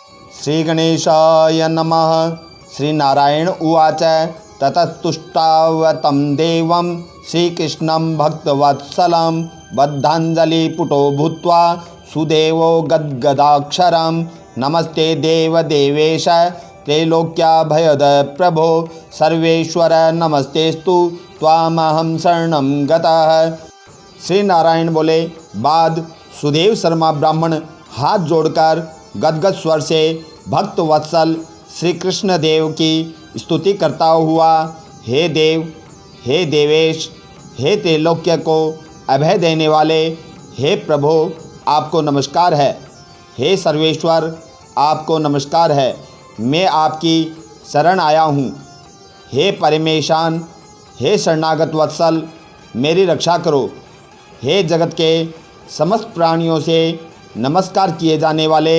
श्रीगणेशाय नमः। श्रीनारायण उवाच ततस्तुष्टावतं देवं श्रीकृष्णं भक्तवत्सलं बद्धाञ्जलिपुटो भूत्वा सुदेवो गद्गदाक्षरं नमस्ते देवदेवेश त्रैलोक्याभयद प्रभो सर्वेश्वर नमस्तेस्तु त्वामहं शरणं गतः। श्री नारायण बोले। बाद सुदेव शर्मा ब्राह्मण हाथ जोड़कर गदगद स्वर से भक्त वत्सल श्री कृष्ण देव की स्तुति करता हुआ, हे देव, हे देवेश, हे त्रैलोक्य को अभय देने वाले, हे प्रभो आपको नमस्कार है। हे सर्वेश्वर आपको नमस्कार है। मैं आपकी शरण आया हूँ। हे परमेशान, हे शरणागत वत्सल, मेरी रक्षा करो। हे जगत के समस्त प्राणियों से नमस्कार किए जाने वाले,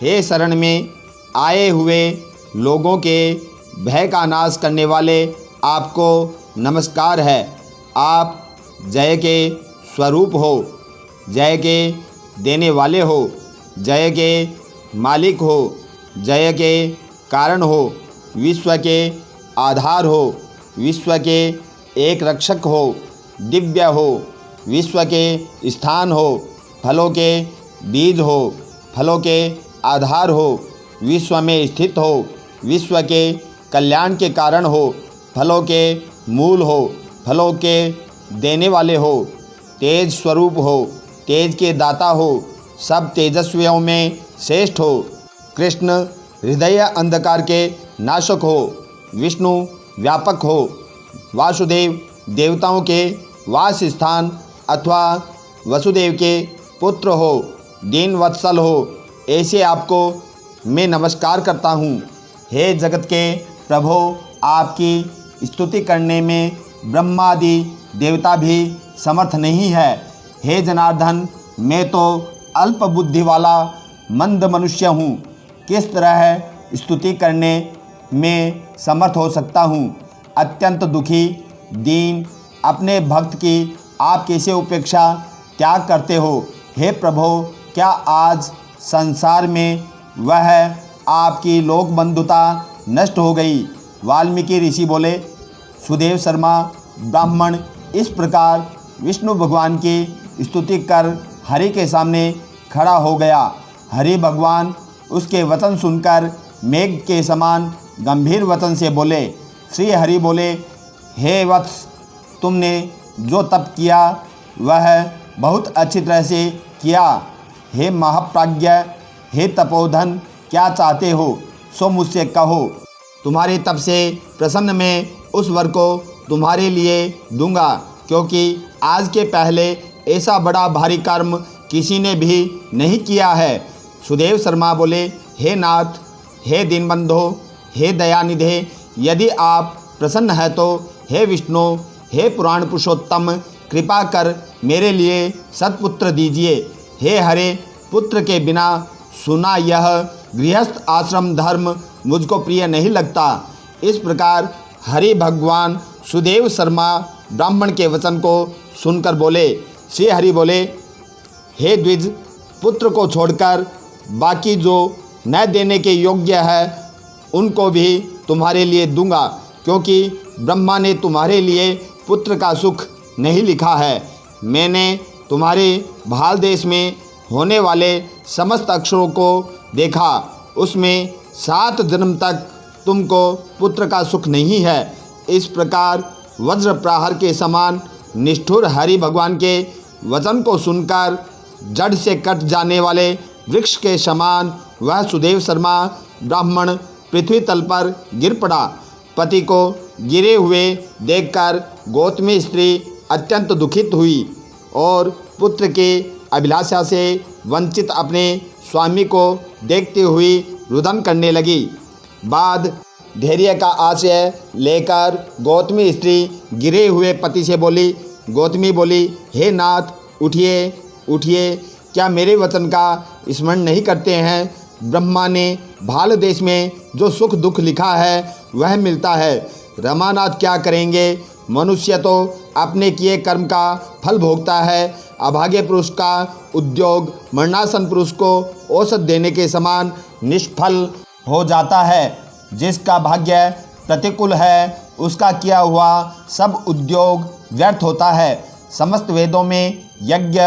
हे शरण में आए हुए लोगों के भय का नाश करने वाले, आपको नमस्कार है। आप जय के स्वरूप हो, जय के देने वाले हो, जय के मालिक हो, जय के कारण हो, विश्व के आधार हो, विश्व के एक रक्षक हो, दिव्य हो, विश्व के स्थान हो, फलों के बीज हो, फलों के आधार हो, विश्व में स्थित हो, विश्व के कल्याण के कारण हो, फलों के मूल हो, फलों के देने वाले हो, तेज स्वरूप हो, तेज के दाता हो, सब तेजस्वियों में श्रेष्ठ हो, कृष्ण हृदय अंधकार के नाशक हो, विष्णु व्यापक हो, वासुदेव देवताओं के वास स्थान अथवा वसुदेव के पुत्र हो, दीन वत्सल हो, ऐसे आपको मैं नमस्कार करता हूँ। हे जगत के प्रभो, आपकी स्तुति करने में ब्रह्मादि देवता भी समर्थ नहीं है। हे जनार्दन, मैं तो अल्प बुद्धि वाला मंद मनुष्य हूँ, किस तरह स्तुति करने में समर्थ हो सकता हूँ। अत्यंत दुखी दीन अपने भक्त की आप कैसे उपेक्षा त्याग करते हो। हे प्रभो, क्या आज संसार में वह आपकी लोक बंधुता नष्ट हो गई। वाल्मीकि ऋषि बोले। सुदेव शर्मा ब्राह्मण इस प्रकार विष्णु भगवान की स्तुति कर हरि के सामने खड़ा हो गया। हरि भगवान उसके वचन सुनकर मेघ के समान गंभीर वचन से बोले। श्री हरि बोले, हे वत्स, तुमने जो तप किया वह बहुत अच्छी तरह से किया। हे महाप्राज्ञ, हे तपोधन, क्या चाहते हो सो मुझसे कहो। तुम्हारे तप से प्रसन्न मैं उस वर को तुम्हारे लिए दूंगा, क्योंकि आज के पहले ऐसा बड़ा भारी कर्म किसी ने भी नहीं किया है। सुदेव शर्मा बोले, हे नाथ, हे दीनबंधो, हे दयानिधे, यदि आप प्रसन्न हैं तो हे विष्णु, हे पुराण पुरुषोत्तम, कृपा कर मेरे लिए सत्पुत्र दीजिए। हे हरे, पुत्र के बिना सुना यह गृहस्थ आश्रम धर्म मुझको प्रिय नहीं लगता। इस प्रकार हरि भगवान सुदेव शर्मा ब्राह्मण के वचन को सुनकर बोले। श्री हरि बोले, हे द्विज, पुत्र को छोड़कर बाकी जो न देने के योग्य है उनको भी तुम्हारे लिए दूंगा, क्योंकि ब्रह्मा ने तुम्हारे लिए पुत्र का सुख नहीं लिखा है। मैंने तुम्हारे भाल देश में होने वाले समस्त अक्षरों को देखा, उसमें 7 जन्म तक तुमको पुत्र का सुख नहीं है। इस प्रकार वज्र प्रहार के समान निष्ठुर हरि भगवान के वचन को सुनकर जड़ से कट जाने वाले वृक्ष के समान वह सुदेव शर्मा ब्राह्मण पृथ्वी तल पर गिर पड़ा। पति को गिरे हुए देखकर गौतमी स्त्री अत्यंत दुखित हुई और पुत्र के अभिलाषा से वंचित अपने स्वामी को देखते हुई रुदन करने लगी। बाद धैर्य का आश्रय लेकर गौतमी स्त्री गिरे हुए पति से बोली। गौतमी बोली, हे नाथ, उठिए उठिए, क्या मेरे वचन का स्मरण नहीं करते हैं? ब्रह्मा ने भाल देश में जो सुख दुख लिखा है वह मिलता है। रमानाथ क्या करेंगे? मनुष्य तो अपने किए कर्म का फल भोगता है। अभागे पुरुष का उद्योग मरणासन पुरुष को औसत देने के समान निष्फल हो जाता है। जिसका भाग्य प्रतिकूल है उसका किया हुआ सब उद्योग व्यर्थ होता है। समस्त वेदों में यज्ञ,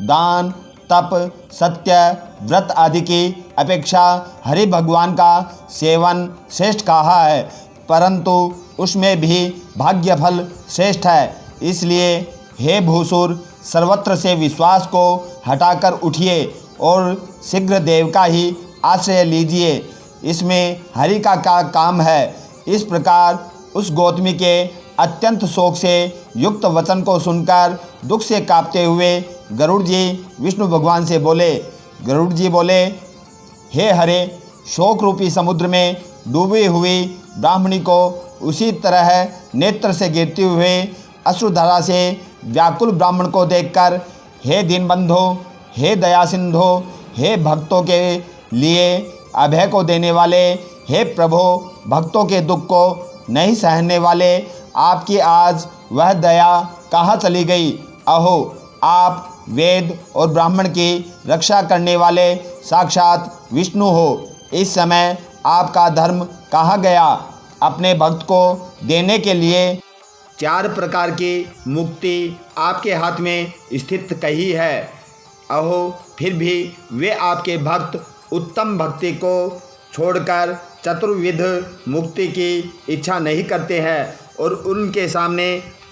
दान, तप, सत्य, व्रत आदि की अपेक्षा हरि भगवान का सेवन श्रेष्ठ कहा है, परंतु उसमें भी भाग्य फल श्रेष्ठ है। इसलिए हे भूसुर, सर्वत्र से विश्वास को हटाकर उठिए और शीघ्र देव का ही आश्रय लीजिए। इसमें हरि का क्या काम है। इस प्रकार उस गौतमी के अत्यंत शोक से युक्त वचन को सुनकर दुख से कांपते हुए गरुड़ जी विष्णु भगवान से बोले। गरुड़ जी बोले, हे हरे, शोक रूपी समुद्र में डूबी हुई ब्राह्मणी को उसी तरह नेत्र से गिरते हुए अश्रुधारा से व्याकुल ब्राह्मण को देखकर, हे दीनबंधो, हे दया सिंधो, हे भक्तों के लिए अभय को देने वाले, हे प्रभो, भक्तों के दुख को नहीं सहने वाले, आपकी आज वह दया कहाँ चली गई। अहो, आप वेद और ब्राह्मण की रक्षा करने वाले साक्षात विष्णु हो। इस समय आपका धर्म कहाँ गया। अपने भक्त को देने के लिए 4 प्रकार की मुक्ति आपके हाथ में स्थित कही है। अहो, फिर भी वे आपके भक्त उत्तम भक्ति को छोड़कर चतुर्विध मुक्ति की इच्छा नहीं करते हैं और उनके सामने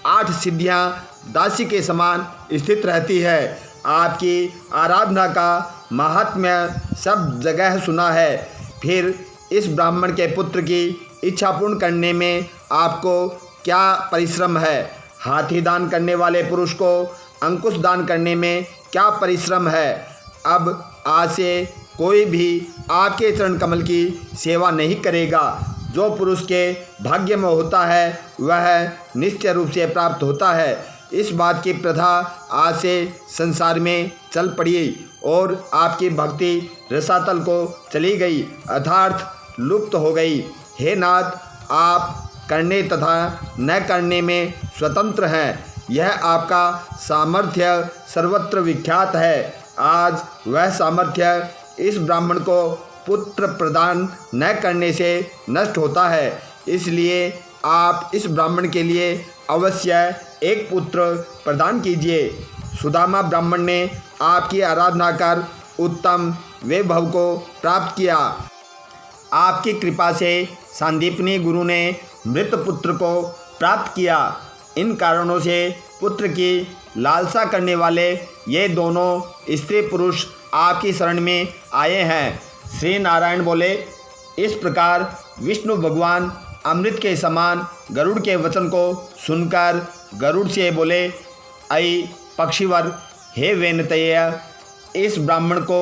8 सिद्धियां दासी के समान स्थित रहती है। आपकी आराधना का महात्म्य सब जगह सुना है। फिर इस ब्राह्मण के पुत्र की इच्छा पूर्ण करने में आपको क्या परिश्रम है। हाथी दान करने वाले पुरुष को अंकुश दान करने में क्या परिश्रम है। अब आज से कोई भी आपके चरण कमल की सेवा नहीं करेगा। जो पुरुष के भाग्य में होता है वह निश्चय रूप से प्राप्त होता है। इस बात की प्रथा आज से संसार में चल पड़ी और आपकी भक्ति रसातल को चली गई, अर्थात लुप्त हो गई। हे नाथ, आप करने तथा न करने में स्वतंत्र हैं। यह आपका सामर्थ्य सर्वत्र विख्यात है। आज वह सामर्थ्य इस ब्राह्मण को पुत्र प्रदान न करने से नष्ट होता है। इसलिए आप इस ब्राह्मण के लिए अवश्य एक पुत्र प्रदान कीजिए। सुदामा ब्राह्मण ने आपकी आराधना कर उत्तम वैभव को प्राप्त किया। आपकी कृपा से सांदीपनी गुरु ने मृत पुत्र को प्राप्त किया। इन कारणों से पुत्र की लालसा करने वाले ये दोनों स्त्री पुरुष आपकी शरण में आए हैं। श्री नारायण बोले। इस प्रकार विष्णु भगवान अमृत के समान गरुड़ के वचन को सुनकर गरुड़ से बोले, अई पक्षीवर, हे वेनतय, इस ब्राह्मण को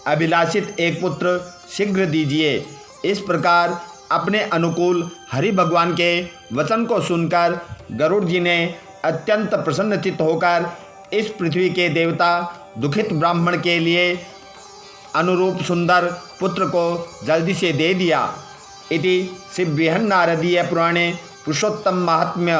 अभिलाषित एक पुत्र शीघ्र दीजिए। इस प्रकार अपने अनुकूल हरि भगवान के वचन को सुनकर गरुड़ जी ने अत्यंत प्रसन्नचित्त होकर इस पृथ्वी के देवता दुखित ब्राह्मण के लिए अनुरूप सुंदर पुत्र को जल्दी से दे दिया। इति श्री बृहन्नारदीय पुराणे पुरुषोत्तम महात्म्य